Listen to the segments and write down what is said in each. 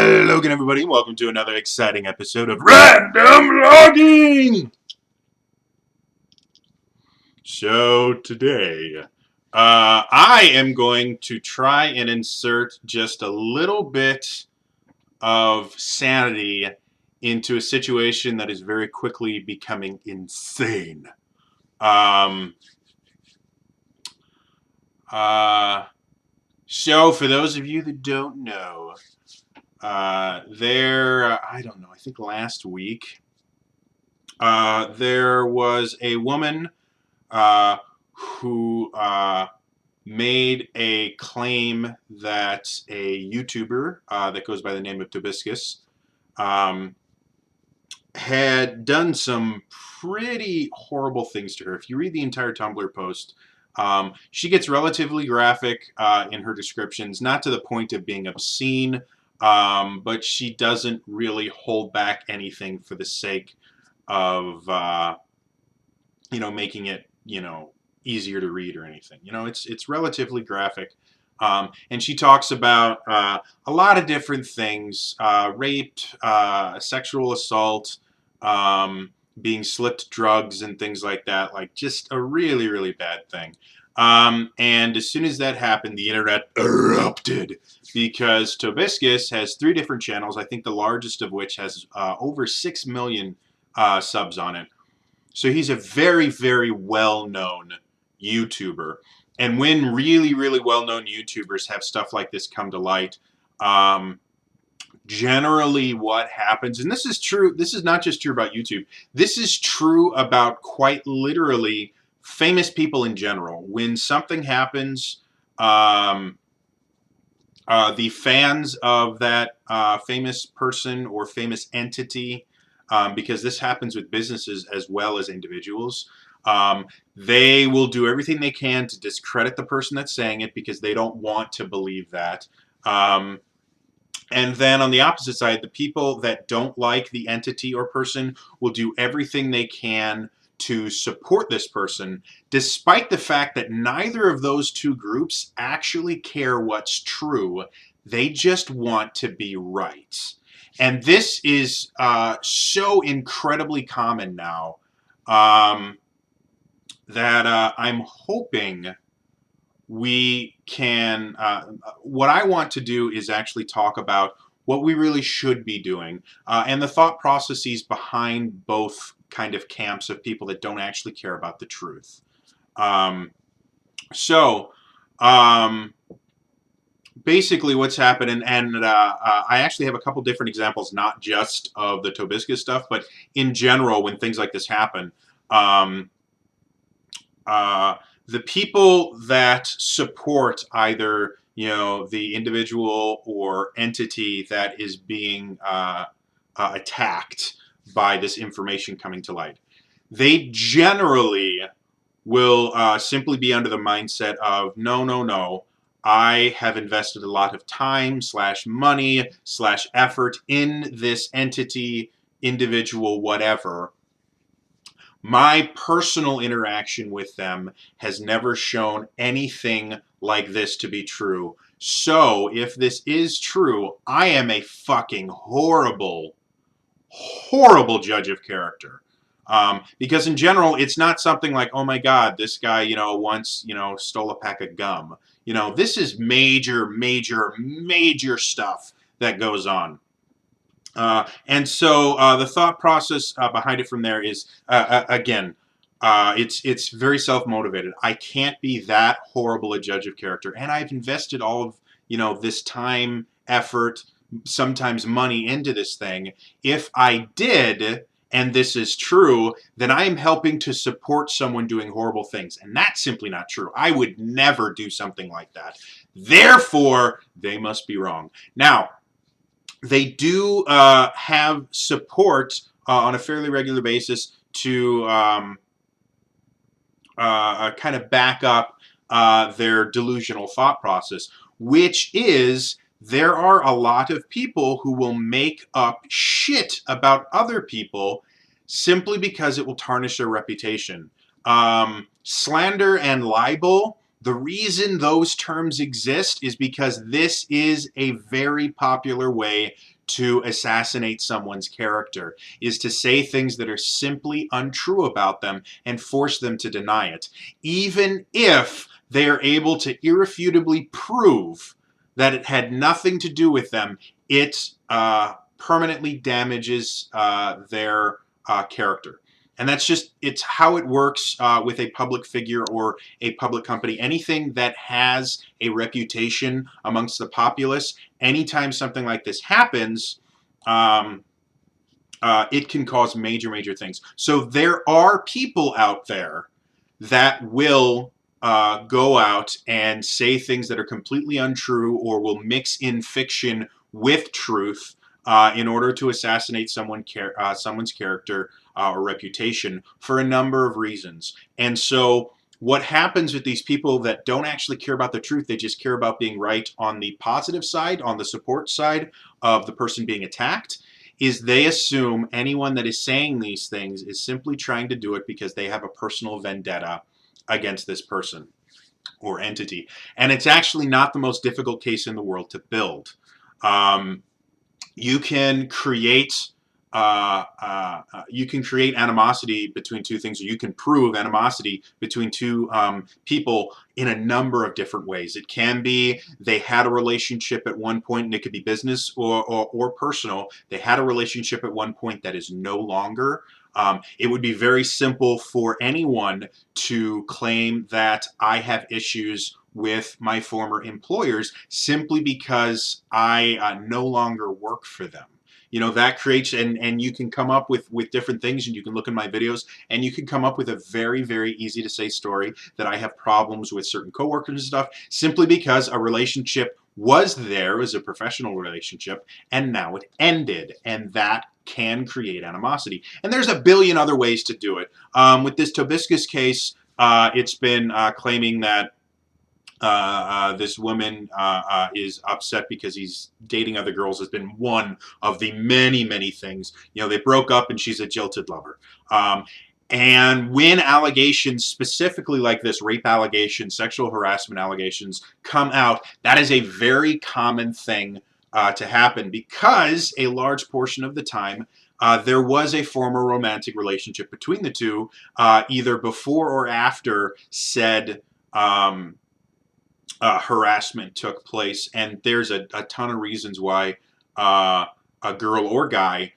Hello again, everybody. Welcome to another exciting episode of Random Logging! So today, I am going to try and insert just a little bit of sanity into a situation that is very quickly becoming insane. So for those of you that don't know, I don't know, I think last week, there was a woman who made a claim that a YouTuber that goes by the name of Tobiscus had done some pretty horrible things to her. If you read the entire Tumblr post, she gets relatively graphic in her descriptions, not to the point of being obscene, but she doesn't really hold back anything for the sake of, making it, easier to read or anything. It's relatively graphic. And she talks about a lot of different things, rape, sexual assault, being slipped drugs and things like that, like just a really, really bad thing. And as soon as that happened, the internet erupted because Tobiscus has 3 different channels, I think the largest of which has over 6 million subs on it. So he's a very, very well-known YouTuber. And when really, really well-known YouTubers have stuff like this come to light, generally what happens, and this is true, this is not just true about YouTube, this is true about quite literally famous people in general. When something happens, the fans of that famous person or famous entity, because this happens with businesses as well as individuals, they will do everything they can to discredit the person that's saying it because they don't want to believe that. And then on the opposite side, the people that don't like the entity or person will do everything they can to support this person, despite the fact that neither of those two groups actually care what's true. They just want to be right. And this is so incredibly common now that I'm hoping we can, what I want to do is actually talk about what we really should be doing and the thought processes behind both kind of camps of people that don't actually care about the truth. Basically what's happened, and I actually have a couple different examples, not just of the Tobiscus stuff, but in general when things like this happen. The people that support either, the individual or entity that is being attacked by this information coming to light, they generally will simply be under the mindset of, no, I have invested a lot of time / money / effort in this entity, individual, whatever. My personal interaction with them has never shown anything like this to be true. So, if this is true, I am a fucking horrible, horrible judge of character. Because in general, it's not something like, oh my God, this guy, once, stole a pack of gum. This is major, major, major stuff that goes on. And so the thought process behind it from there is, again, it's very self-motivated. I can't be that horrible a judge of character, and I've invested all of this time, effort, sometimes money into this thing. If I did, and this is true, then I am helping to support someone doing horrible things, and that's simply not true. I would never do something like that. Therefore, they must be wrong. Now, they do have support on a fairly regular basis to kind of back up their delusional thought process, which is there are a lot of people who will make up shit about other people simply because it will tarnish their reputation. Slander and libel The reason those terms exist is because this is a very popular way to assassinate someone's character, is to say things that are simply untrue about them and force them to deny it, even if they are able to irrefutably prove that it had nothing to do with them. It permanently damages their character. And that's just, it's how it works with a public figure or a public company. Anything that has a reputation amongst the populace, anytime something like this happens, um, it can cause major, major things. So there are people out there that will go out and say things that are completely untrue or will mix in fiction with truth in order to assassinate someone's character or reputation for a number of reasons. And so what happens with these people that don't actually care about the truth, they just care about being right on the positive side, on the support side of the person being attacked, is they assume anyone that is saying these things is simply trying to do it because they have a personal vendetta against this person or entity. And it's actually not the most difficult case in the world to build. You can create animosity between two things, or you can prove animosity between two people in a number of different ways. It can be they had a relationship at one point, and it could be business or personal. They had a relationship at one point that is no longer. It would be very simple for anyone to claim that I have issues with my former employers simply because I no longer work for them. You know, that creates, and you can come up with different things, and you can look in my videos, and you can come up with a very, very easy to say story that I have problems with certain coworkers and stuff simply because a relationship was there as a professional relationship, and now it ended, and that can create animosity. And there's a billion other ways to do it. With this Tobiscus case, it's been claiming that this woman is upset because he's dating other girls has been one of the many, many things. You know, they broke up and she's a jilted lover. And when allegations specifically like this, rape allegations, sexual harassment allegations come out, that is a very common thing to happen because a large portion of the time there was a former romantic relationship between the two, either before or after said harassment took place. And there's a ton of reasons why a girl or guy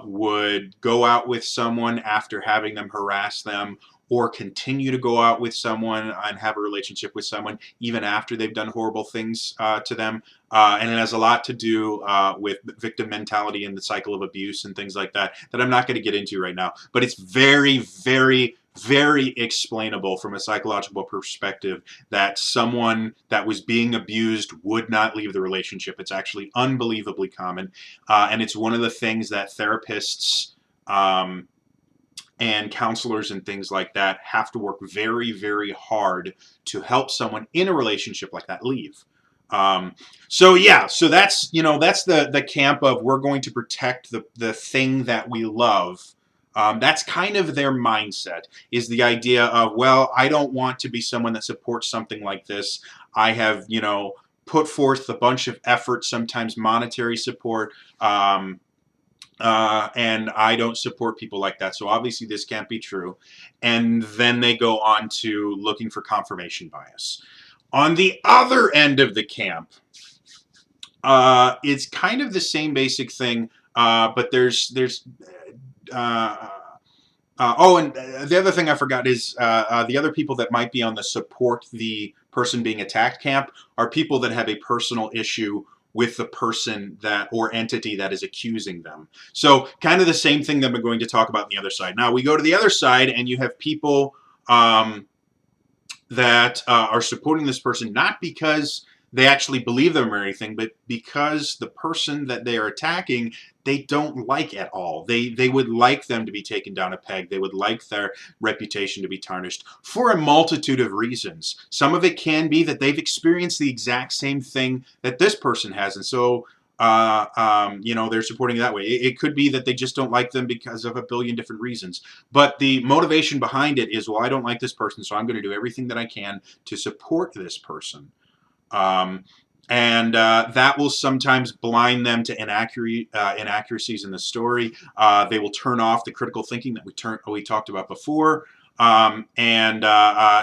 would go out with someone after having them harass them, or continue to go out with someone and have a relationship with someone even after they've done horrible things to them. And it has a lot to do with victim mentality and the cycle of abuse and things like that I'm not going to get into right now. But it's very, very, very explainable from a psychological perspective that someone that was being abused would not leave the relationship. It's actually unbelievably common. And it's one of the things that therapists and counselors and things like that have to work very, very hard to help someone in a relationship like that leave. So yeah, so that's, you know, that's the camp of we're going to protect the thing that we love. That's kind of their mindset, is the idea of, well, I don't want to be someone that supports something like this. I have, you know, put forth a bunch of effort, sometimes monetary support, and I don't support people like that. So obviously this can't be true. And then they go on to looking for confirmation bias. On the other end of the camp, it's kind of the same basic thing, but there's oh, and the other thing I forgot is the other people that might be on the support the person being attacked camp are people that have a personal issue with the person that or entity that is accusing them. So kind of the same thing that we're going to talk about on the other side. Now we go to the other side and you have people that are supporting this person not because they actually believe them or anything, but because the person that they are attacking, they don't like at all. They would like them to be taken down a peg. They would like their reputation to be tarnished for a multitude of reasons. Some of it can be that they've experienced the exact same thing that this person has. And so they're supporting it that way. It could be that they just don't like them because of a billion different reasons. But the motivation behind it is, well, I don't like this person, so I'm going to do everything that I can to support this person. Um, and that will sometimes blind them to inaccuracies in the story. They will turn off the critical thinking that we talked about before, and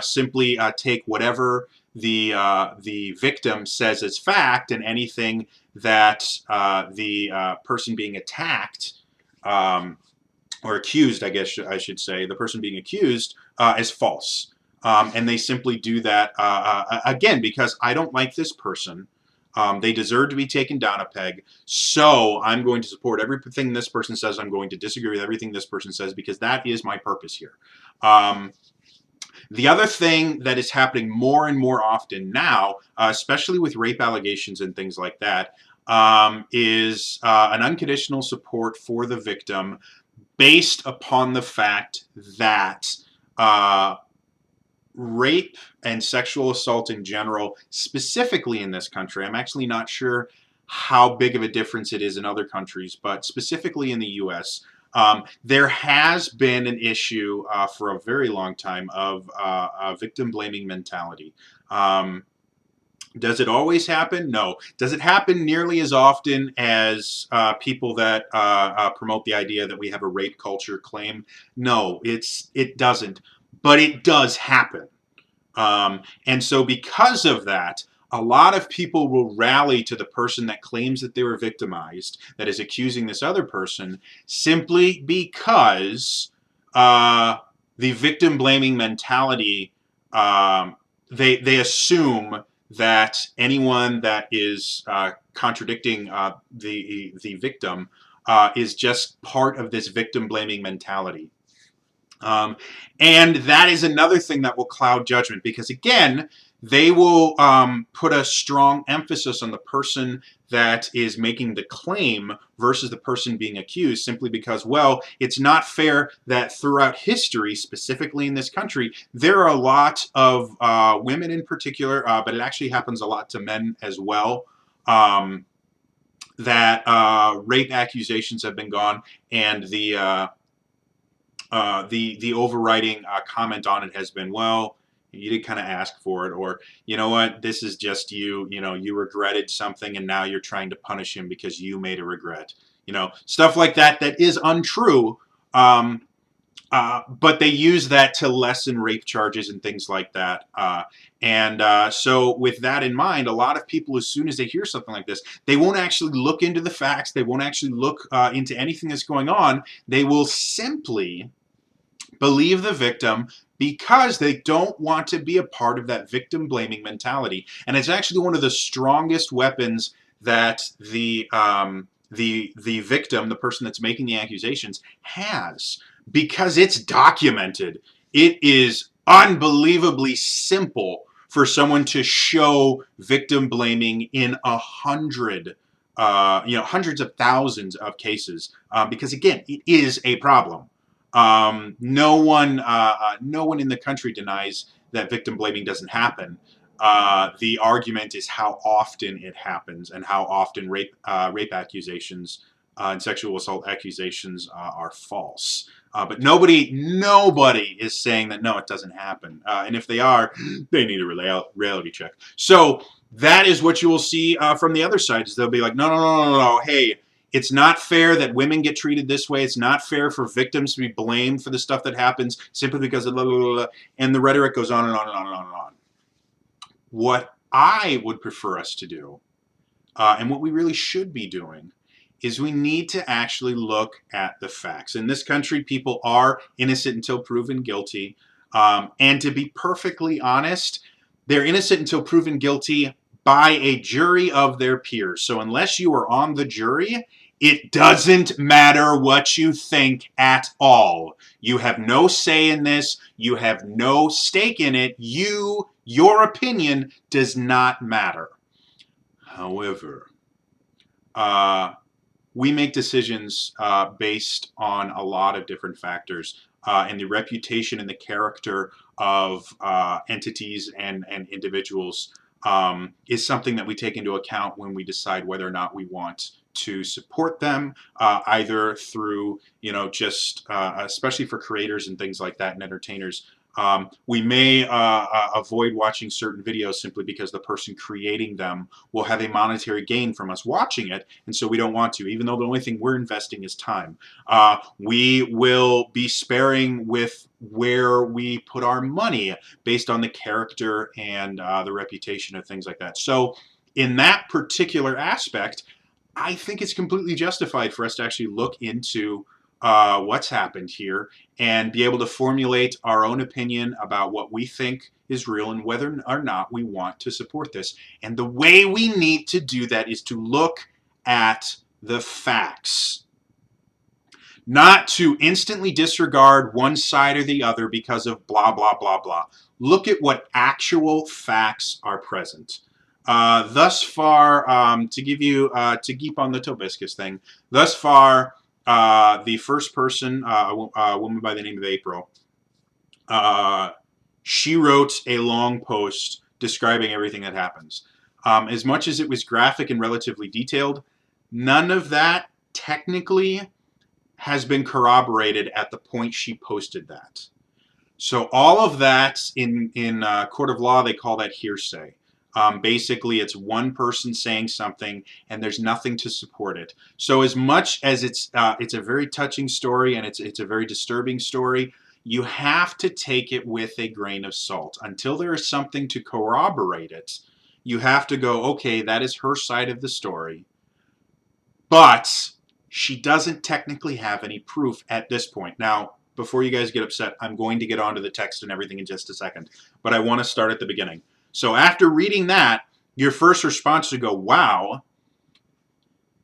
simply take whatever the victim says as fact, and anything that the person being attacked, um, or accused, I guess I should say, the person being accused, is false. And they simply do that, again, because I don't like this person. They deserve to be taken down a peg. So I'm going to support everything this person says. I'm going to disagree with everything this person says, because that is my purpose here. The other thing that is happening more and more often now, especially with rape allegations and things like that, is an unconditional support for the victim based upon the fact that rape and sexual assault in general, specifically in this country, I'm actually not sure how big of a difference it is in other countries, but specifically in the US, there has been an issue for a very long time of a victim blaming mentality. Does it always happen? No. Does it happen nearly as often as people that promote the idea that we have a rape culture claim? No, it doesn't. But it does happen. And so because of that, a lot of people will rally to the person that claims that they were victimized, that is accusing this other person, simply because the victim blaming mentality, they assume that anyone that is contradicting the victim is just part of this victim blaming mentality. And that is another thing that will cloud judgment, because again, they will put a strong emphasis on the person that is making the claim versus the person being accused, simply because, well, it's not fair that throughout history, specifically in this country, there are a lot of women in particular, but it actually happens a lot to men as well, that rape accusations have been gone, and the overriding comment on it has been, well, you did kind of ask for it, or you know what, this is just you regretted something and now you're trying to punish him because you made a regret, stuff like that, that is untrue. But they use that to lessen rape charges and things like that. So with that in mind, a lot of people, as soon as they hear something like this, they won't actually look into the facts. They won't actually look into anything that's going on. They will simply believe the victim because they don't want to be a part of that victim blaming mentality. And it's actually one of the strongest weapons that the victim, the person that's making the accusations, has, because it's documented. It is unbelievably simple for someone to show victim blaming in hundreds of thousands of cases, because again, it is a problem. No one in the country denies that victim blaming doesn't happen. The argument is how often it happens, and how often rape accusations and sexual assault accusations are false. But nobody is saying that no, it doesn't happen. And if they are, they need a reality check. So that is what you will see from the other side. Is they'll be like, no. Hey, it's not fair that women get treated this way. It's not fair for victims to be blamed for the stuff that happens simply because of blah, blah, blah, blah. And the rhetoric goes on and on and on and on and on. What I would prefer us to do, and what we really should be doing, is we need to actually look at the facts. In this country, people are innocent until proven guilty. And to be perfectly honest, they're innocent until proven guilty by a jury of their peers. So unless you are on the jury, it doesn't matter what you think at all. You have no say in this. You have no stake in it. Your opinion does not matter. However, we make decisions based on a lot of different factors, and the reputation and the character of entities and individuals is something that we take into account when we decide whether or not we want to support them, either through, just especially for creators and things like that and entertainers. We may avoid watching certain videos simply because the person creating them will have a monetary gain from us watching it, and so we don't want to, even though the only thing we're investing is time. We will be sparing with where we put our money based on the character and the reputation of things like that. So in that particular aspect, I think it's completely justified for us to actually look into what's happened here and be able to formulate our own opinion about what we think is real and whether or not we want to support this. And the way we need to do that is to look at the facts, not to instantly disregard one side or the other because of blah, blah, blah, blah. Look at what actual facts are present. Thus far, to give you, to keep on the Tobiscus thing, thus far, the first person, a woman by the name of April, she wrote a long post describing everything that happens. As much as it was graphic and relatively detailed, none of that technically has been corroborated at the point she posted that. So all of that in court of law, they call that hearsay. Basically, it's one person saying something, and there's nothing to support it. So as much as it's a very touching story and it's a very disturbing story, you have to take it with a grain of salt. Until there is something to corroborate it, you have to go, okay, that is her side of the story. But she doesn't technically have any proof at this point. Now, before you guys get upset, I'm going to get onto the text and everything in just a second. But I want to start at the beginning. So after reading that, your first response should go, wow,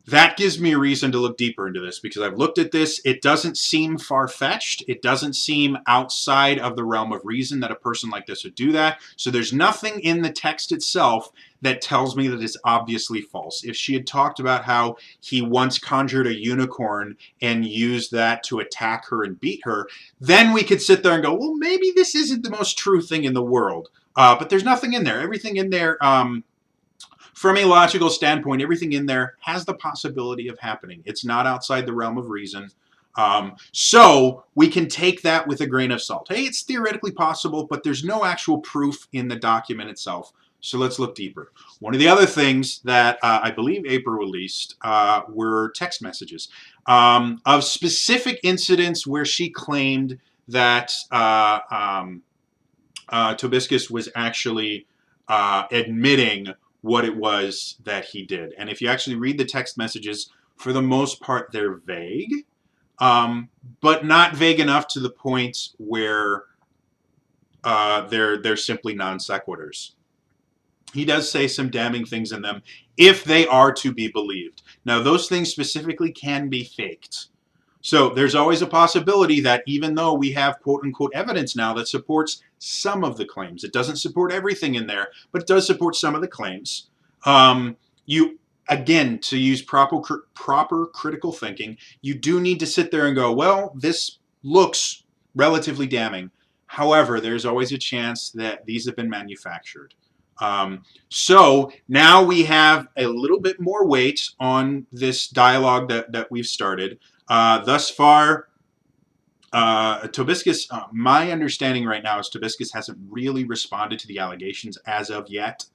that gives me a reason to look deeper into this, because I've looked at this. It doesn't seem far-fetched. It doesn't seem outside of the realm of reason that a person like this would do that. So there's nothing in the text itself that tells me that it's obviously false. If she had talked about how he once conjured a unicorn and used that to attack her and beat her, then we could sit there and go, well, maybe this isn't the most true thing in the world. But there's nothing in there. Everything in there, from a logical standpoint, everything in there has the possibility of happening. It's not outside the realm of reason. So we can take that with a grain of salt. Hey, it's theoretically possible, but there's no actual proof in the document itself. So let's look deeper. One of the other things that I believe April released were text messages of specific incidents where she claimed that Tobiscus was actually admitting what it was that he did. And if you actually read the text messages, for the most part, they're vague, but not vague enough to the point where they're simply non sequiturs. He does say some damning things in them if they are to be believed. Now, those things specifically can be faked. So there's always a possibility that even though we have quote-unquote evidence now that supports some of the claims, it doesn't support everything in there, but it does support some of the claims. Again, to use proper critical thinking, you do need to sit there and go, well, this looks relatively damning. However, there's always a chance that these have been manufactured. So now we have a little bit more weight on this dialogue that we've started. Thus far, Tobiscus, my understanding right now is Tobiscus hasn't really responded to the allegations as of yet.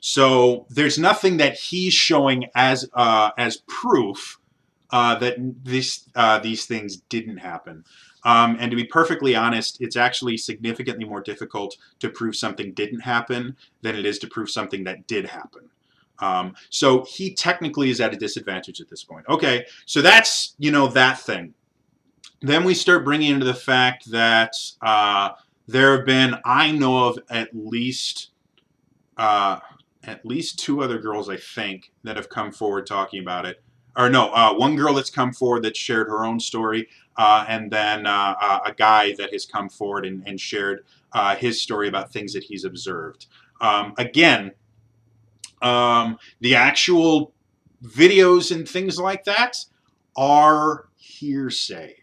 So there's nothing that he's showing as proof that these things didn't happen. And to be perfectly honest, it's actually significantly more difficult to prove something didn't happen than it is to prove something that did happen. So he technically is at a disadvantage at this point. Okay, so that's, that thing. Then we start bringing into the fact that there have been, I know of at least two other girls, I think, that have come forward talking about it. Or no, one girl that's come forward that shared her own story, and then a guy that has come forward and shared his story about things that he's observed. Again, the actual videos and things like that are hearsay.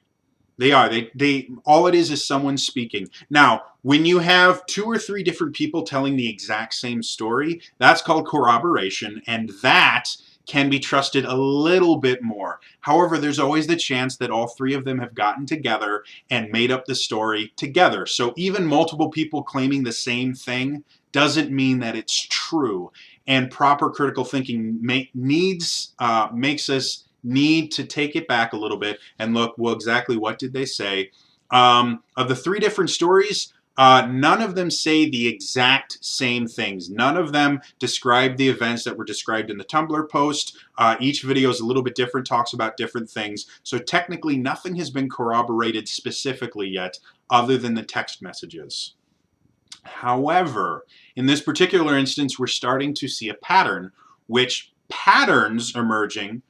They are. They all it is someone speaking. Now, When you have 2 or 3 different people telling the exact same story, that's called corroboration, and that can be trusted a little bit more. However, there's always the chance that all 3 of them have gotten together and made up the story together. So even multiple people claiming the same thing doesn't mean that it's true. And proper critical thinking makes us need to take it back a little bit and look, well, exactly what did they say? Of the 3 different stories, none of them say the exact same things. None of them describe the events that were described in the Tumblr post. Each video is a little bit different, talks about different things. So technically, nothing has been corroborated specifically yet, other than the text messages. However, in this particular instance, we're starting to see a pattern, which patterns emerging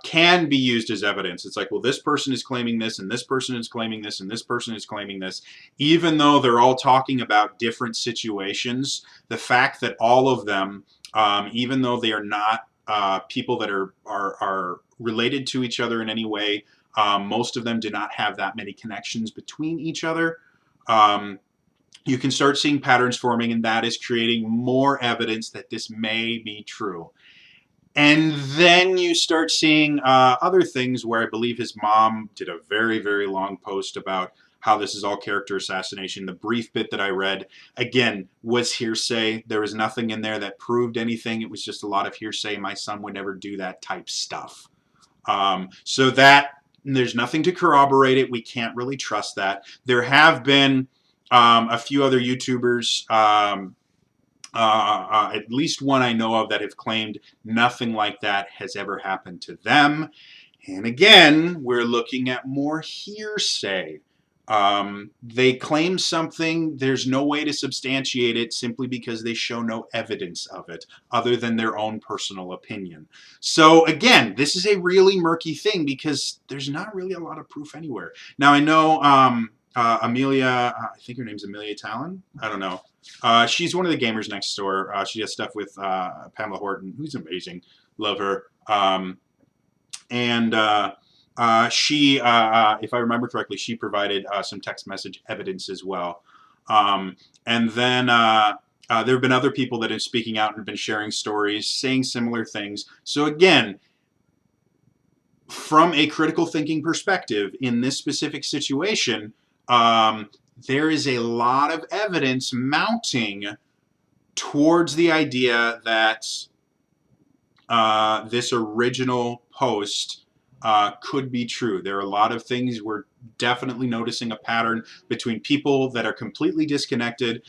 can be used as evidence. It's like, well, this person is claiming this, and this person is claiming this, and this person is claiming this. Even though they're all talking about different situations, the fact that all of them, even though they are not people that are related to each other in any way, most of them do not have that many connections between each other. You can start seeing patterns forming, and that is creating more evidence that this may be true. And then you start seeing other things where I believe his mom did a very, very long post about how this is all character assassination. The brief bit that I read, again, was hearsay. There was nothing in there that proved anything. It was just a lot of hearsay. My son would never do that type stuff. So that, there's nothing to corroborate it. We can't really trust that. There have been a few other YouTubers, at least one I know of, that have claimed nothing like that has ever happened to them. And again, we're looking at more hearsay. They claim something, there's no way to substantiate it simply because they show no evidence of it other than their own personal opinion. So again, this is a really murky thing because there's not really a lot of proof anywhere. Now I know Amelia, I think her name's Amelia Talon, I don't know. She's one of the gamers next door. She has stuff with Pamela Horton, who's amazing. Love her. She, if I remember correctly, she provided some text message evidence as well. And then there have been other people that are speaking out and have been sharing stories, saying similar things. So again, from a critical thinking perspective, in this specific situation, there is a lot of evidence mounting towards the idea that this original post could be true. There are a lot of things we're definitely noticing a pattern between people that are completely disconnected.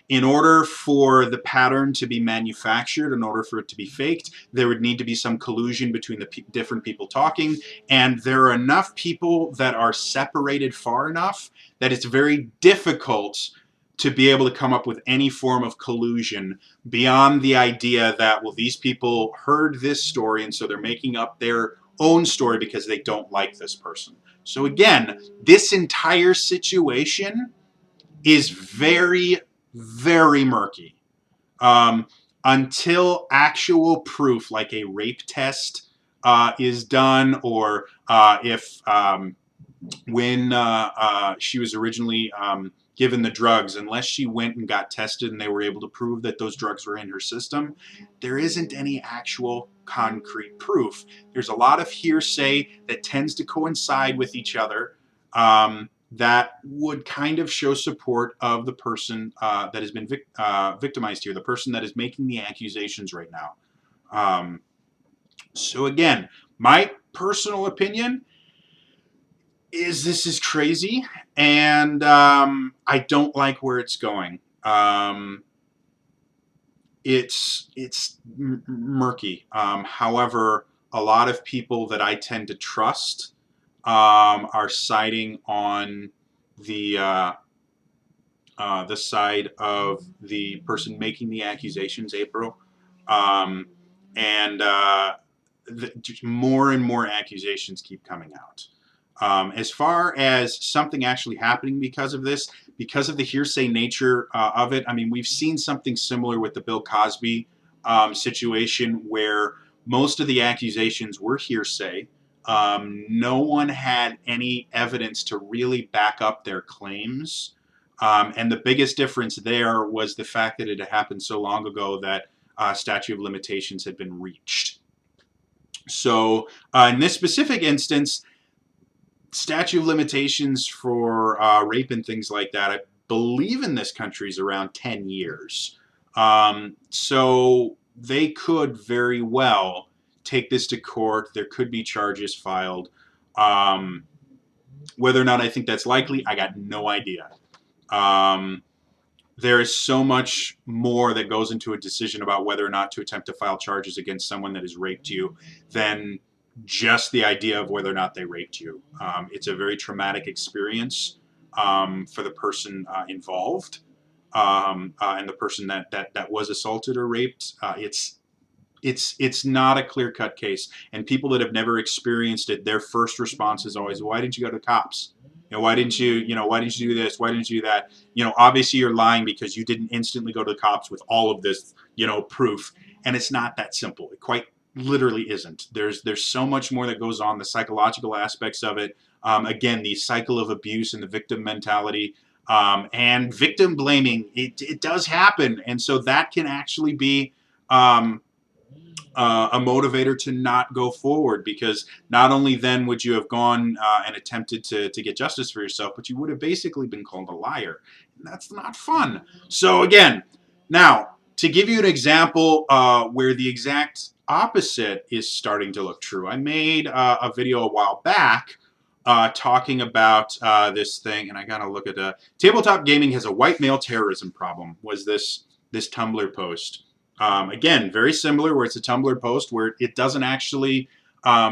In order for the pattern to be manufactured, in order for it to be faked, there would need to be some collusion between the different people talking. And there are enough people that are separated far enough that it's very difficult to be able to come up with any form of collusion beyond the idea that, well, these people heard this story and so they're making up their own story because they don't like this person. So again, this entire situation is very, very murky. Until actual proof, like a rape test, is done, or if when she was originally given the drugs, unless she went and got tested and they were able to prove that those drugs were in her system, there isn't any actual concrete proof. There's a lot of hearsay that tends to coincide with each other that would kind of show support of the person that has been victimized here, the person that is making the accusations right now. So again, my personal opinion is this is crazy, and I don't like where it's going. It's murky. However, a lot of people that I tend to trust are siding on the side of the person making the accusations, April, and more and more accusations keep coming out. As far as something actually happening because of this, because of the hearsay nature of it, I mean, we've seen something similar with the Bill Cosby situation where most of the accusations were hearsay. No one had any evidence to really back up their claims. And the biggest difference there was the fact that it had happened so long ago that statute of limitations had been reached. So in this specific instance, statute of limitations for rape and things like that, I believe in this country is around 10 years. So they could very well take this to court. There could be charges filed. Whether or not I think that's likely, I got no idea. There is so much more that goes into a decision about whether or not to attempt to file charges against someone that has raped you than just the idea of whether or not they raped you. It's a very traumatic experience for the person involved and the person that was assaulted or raped. It's not a clear-cut case, and people that have never experienced it, their first response is always, "Why didn't you go to the cops? Why didn't you, why didn't you do this? Why didn't you do that?" Obviously you're lying because you didn't instantly go to the cops with all of this, proof, and it's not that simple. It quite literally isn't. There's so much more that goes on, the psychological aspects of it. Again, the cycle of abuse and the victim mentality. And victim blaming, it does happen, and so that can actually be a motivator to not go forward, because not only then would you have gone and attempted to get justice for yourself, but you would have basically been called a liar. And that's not fun. So again, now, to give you an example where the exact opposite is starting to look true, I made a video a while back talking about this thing, and I gotta look at tabletop gaming has a white male terrorism problem, was this Tumblr post. Again, very similar, where it's a Tumblr post where it doesn't actually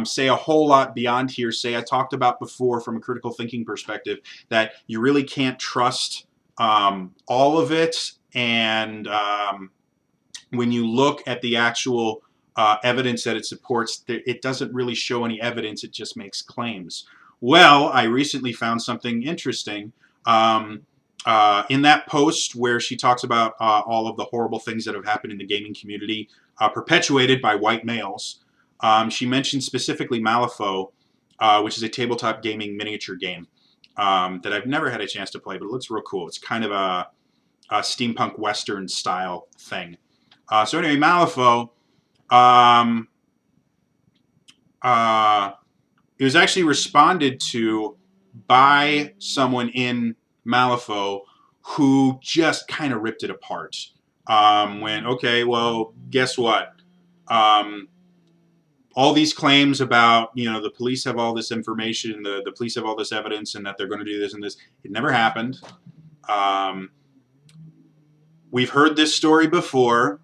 say a whole lot beyond hearsay. I talked about before from a critical thinking perspective that you really can't trust all of it, and when you look at the actual evidence that it supports, it doesn't really show any evidence, it just makes claims. Well, I recently found something interesting. In that post where she talks about all of the horrible things that have happened in the gaming community perpetuated by white males, she mentioned specifically Malifaux, which is a tabletop gaming miniature game that I've never had a chance to play, but it looks real cool. It's kind of a steampunk western style thing. So anyway, Malifaux, it was actually responded to by someone in Malifaux who just kind of ripped it apart. Okay, well, guess what? All these claims about, the police have all this information, the police have all this evidence, and that they're going to do this and this, it never happened. We've heard this story before.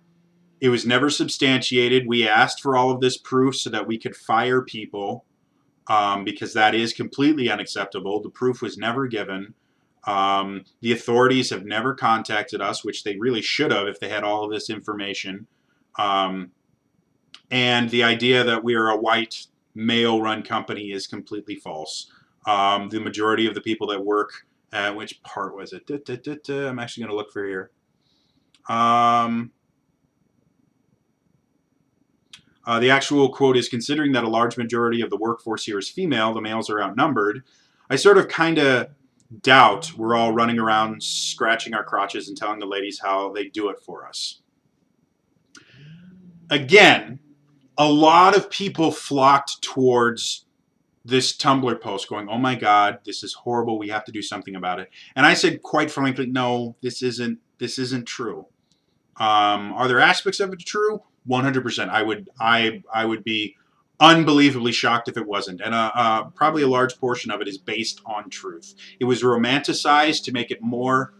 It was never substantiated. We asked for all of this proof so that we could fire people, because that is completely unacceptable. The proof was never given. The authorities have never contacted us, which they really should have if they had all of this information. And the idea that we are a white male-run company is completely false. The majority of the people that work, which part was it? I'm actually going to look for here. The actual quote is, "Considering that a large majority of the workforce here is female, the males are outnumbered. I sort of kind of doubt we're all running around scratching our crotches and telling the ladies how they do it for us." Again, a lot of people flocked towards this Tumblr post going, "Oh my God, this is horrible. We have to do something about it." And I said, quite frankly, no, this isn't true. Are there aspects of it true? 100%. I would be unbelievably shocked if it wasn't. And probably a large portion of it is based on truth. It was romanticized to make it more.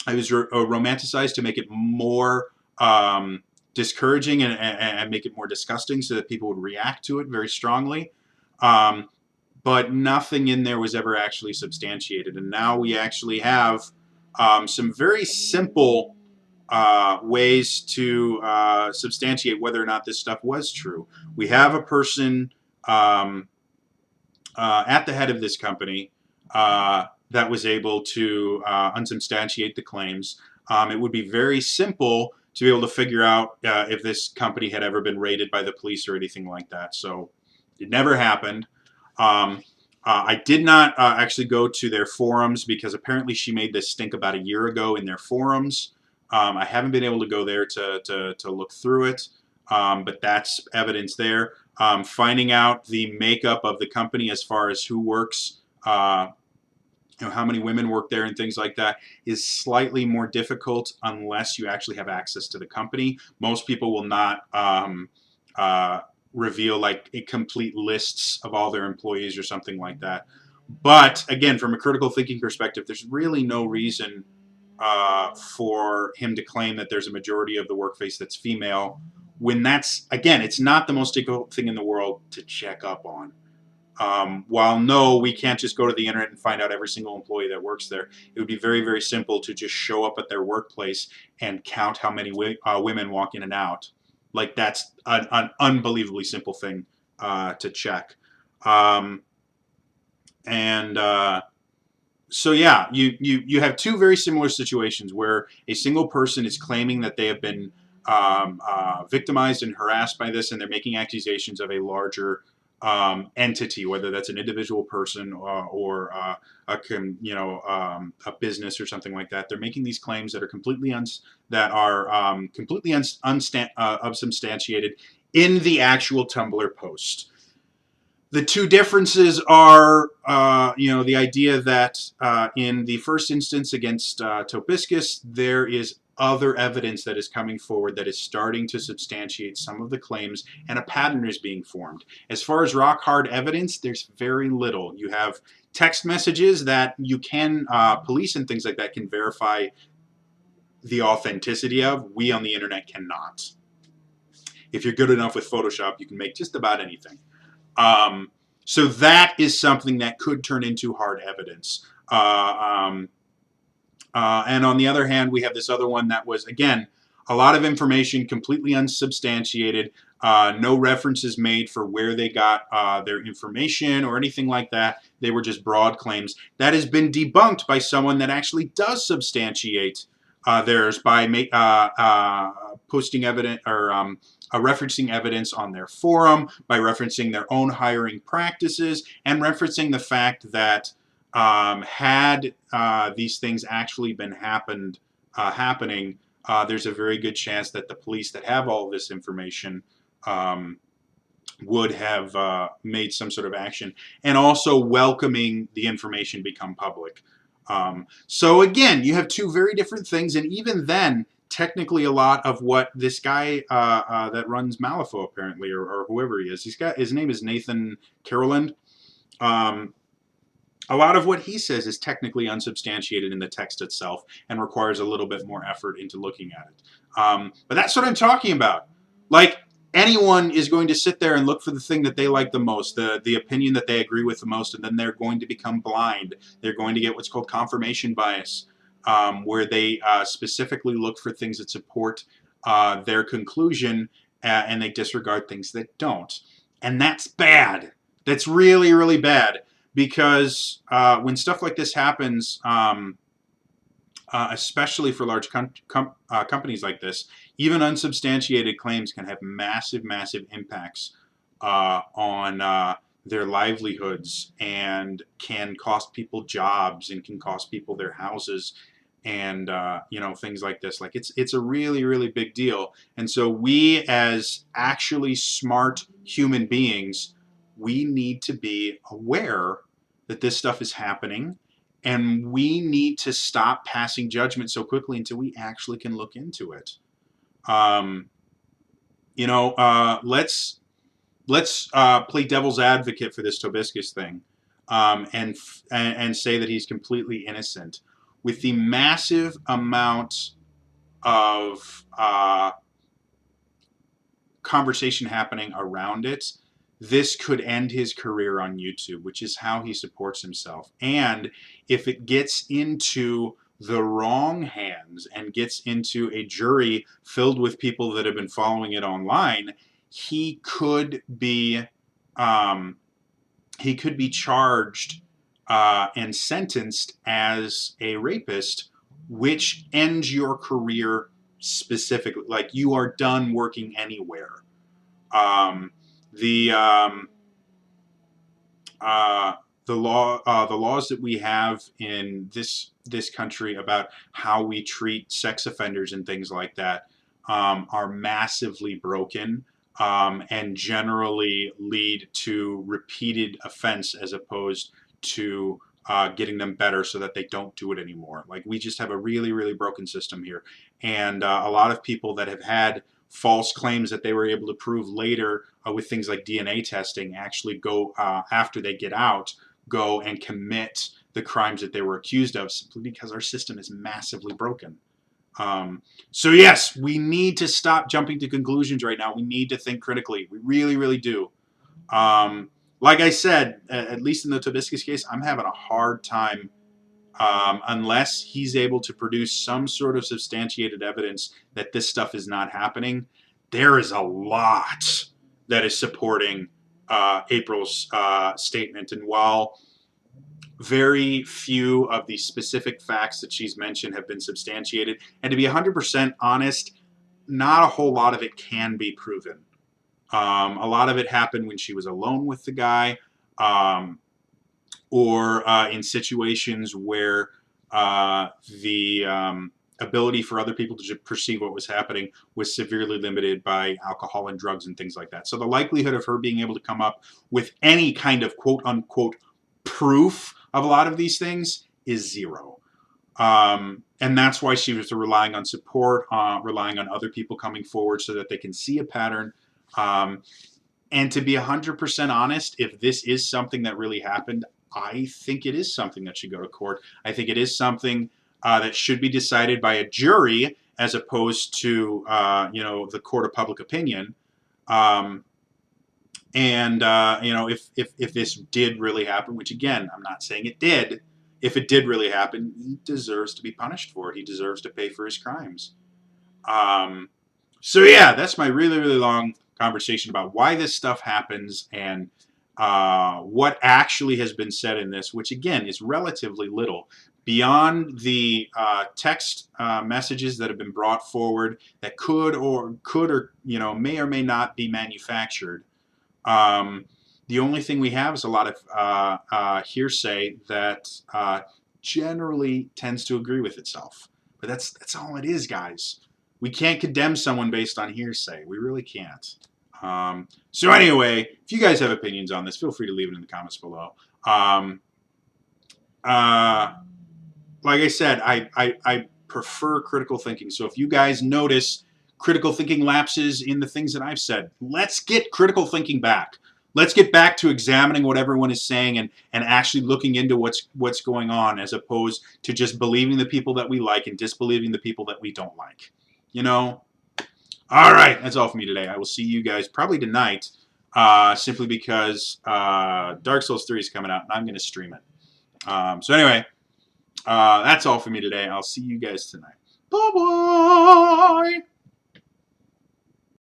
Romanticized to make it more discouraging and make it more disgusting, so that people would react to it very strongly. But nothing in there was ever actually substantiated. And now we actually have some very simple ways to substantiate whether or not this stuff was true. We have a person at the head of this company that was able to unsubstantiate the claims. It would be very simple to be able to figure out if this company had ever been raided by the police or anything like that. So it never happened. I did not actually go to their forums because apparently she made this stink about a year ago in their forums. I haven't been able to go there to look through it, but that's evidence there. Finding out the makeup of the company as far as who works, how many women work there and things like that is slightly more difficult unless you actually have access to the company. Most people will not uh, reveal like a complete lists of all their employees or something like that. But again, from a critical thinking perspective, there's really no reason for him to claim that there's a majority of the workforce that's female when that's, again, it's not the most difficult thing in the world to check up on. While no, we can't just go to the internet and find out every single employee that works there. It would be very, very simple to just show up at their workplace and count how many women walk in and out. Like that's an unbelievably simple thing to check. Um, and So yeah, you have two very similar situations where a single person is claiming that they have been victimized and harassed by this, and they're making accusations of a larger entity, whether that's an individual person or a business or something like that. They're making these claims that are completely unsubstantiated in the actual Tumblr post. The two differences are, the idea that in the first instance against Tobiscus, there is other evidence that is coming forward that is starting to substantiate some of the claims, and a pattern is being formed. As far as rock hard evidence, there's very little. You have text messages that you can, police and things like that can verify the authenticity of. We on the internet cannot. If you're good enough with Photoshop, you can make just about anything. So that is something that could turn into hard evidence. And on the other hand, we have this other one that was, again, a lot of information completely unsubstantiated, no references made for where they got their information or anything like that. They were just broad claims. That has been debunked by someone that actually does substantiate theirs by posting evidence or referencing evidence on their forum, by referencing their own hiring practices, and referencing the fact that had these things actually been happening, there's a very good chance that the police that have all of this information would have made some sort of action, and also welcoming the information become public. So again, you have two very different things, and even then, technically a lot of what this guy that runs Malifaux apparently, or whoever he is, his name is Nathan Caroland. A lot of what he says is technically unsubstantiated in the text itself and requires a little bit more effort into looking at it. But that's what I'm talking about. Like, anyone is going to sit there and look for the thing that they like the most, the opinion that they agree with the most, and then they're going to become blind. They're going to get what's called confirmation bias, where they specifically look for things that support their conclusion, and they disregard things that don't. And that's bad. That's really, really bad. Because when stuff like this happens, especially for large companies like this, even unsubstantiated claims can have massive, massive impacts on their livelihoods, and can cost people jobs, and can cost people their houses, and things like this. Like it's a really, really big deal. And so we, as actually smart human beings, we need to be aware that this stuff is happening, and we need to stop passing judgment so quickly until we actually can look into it. Let's play devil's advocate for this Tobiscus thing, and say that he's completely innocent. With the massive amount of conversation happening around it, this could end his career on YouTube, which is how he supports himself. And if it gets into the wrong hands and gets into a jury filled with people that have been following it online, he could be charged and sentenced as a rapist, which ends your career specifically. Like, you are done working anywhere. The the laws that we have in this country about how we treat sex offenders and things like that are massively broken, and generally lead to repeated offense as opposed to getting them better so that they don't do it anymore. Like, we just have a really, really broken system here. And a lot of people that have had false claims that they were able to prove later with things like DNA testing actually go, after they get out, go and commit the crimes that they were accused of, simply because our system is massively broken. So yes, we need to stop jumping to conclusions right now. We need to think critically. We really, really do. Like I said, at least in the Tobiscus case, I'm having a hard time, unless he's able to produce some sort of substantiated evidence that this stuff is not happening. There is a lot that is supporting April's statement. And while very few of the specific facts that she's mentioned have been substantiated, and to be 100% honest, not a whole lot of it can be proven. A lot of it happened when she was alone with the guy, or in situations where the ability for other people to perceive what was happening was severely limited by alcohol and drugs and things like that. So the likelihood of her being able to come up with any kind of quote-unquote proof of a lot of these things is zero. And that's why she was relying on support, relying on other people coming forward so that they can see a pattern. And to be 100% honest, if this is something that really happened, I think it is something that should go to court. I think it is something that should be decided by a jury as opposed to, the court of public opinion. If this did really happen, which again, I'm not saying it did, if it did really happen, he deserves to be punished for it. He deserves to pay for his crimes. So yeah, that's my really, really long conversation about why this stuff happens and what actually has been said in this, which again is relatively little. Beyond the text messages that have been brought forward that could or may or may not be manufactured, the only thing we have is a lot of hearsay that generally tends to agree with itself. But that's all it is, guys. We can't condemn someone based on hearsay. We really can't. So anyway, if you guys have opinions on this, feel free to leave it in the comments below. Like I said, I prefer critical thinking. So if you guys notice critical thinking lapses in the things that I've said, let's get critical thinking back. Let's get back to examining what everyone is saying and actually looking into what's going on, as opposed to just believing the people that we like and disbelieving the people that we don't like. All right, that's all for me today. I will see you guys probably tonight, simply because Dark Souls 3 is coming out and I'm going to stream it. So anyway, that's all for me today. I'll see you guys tonight. Bye-bye!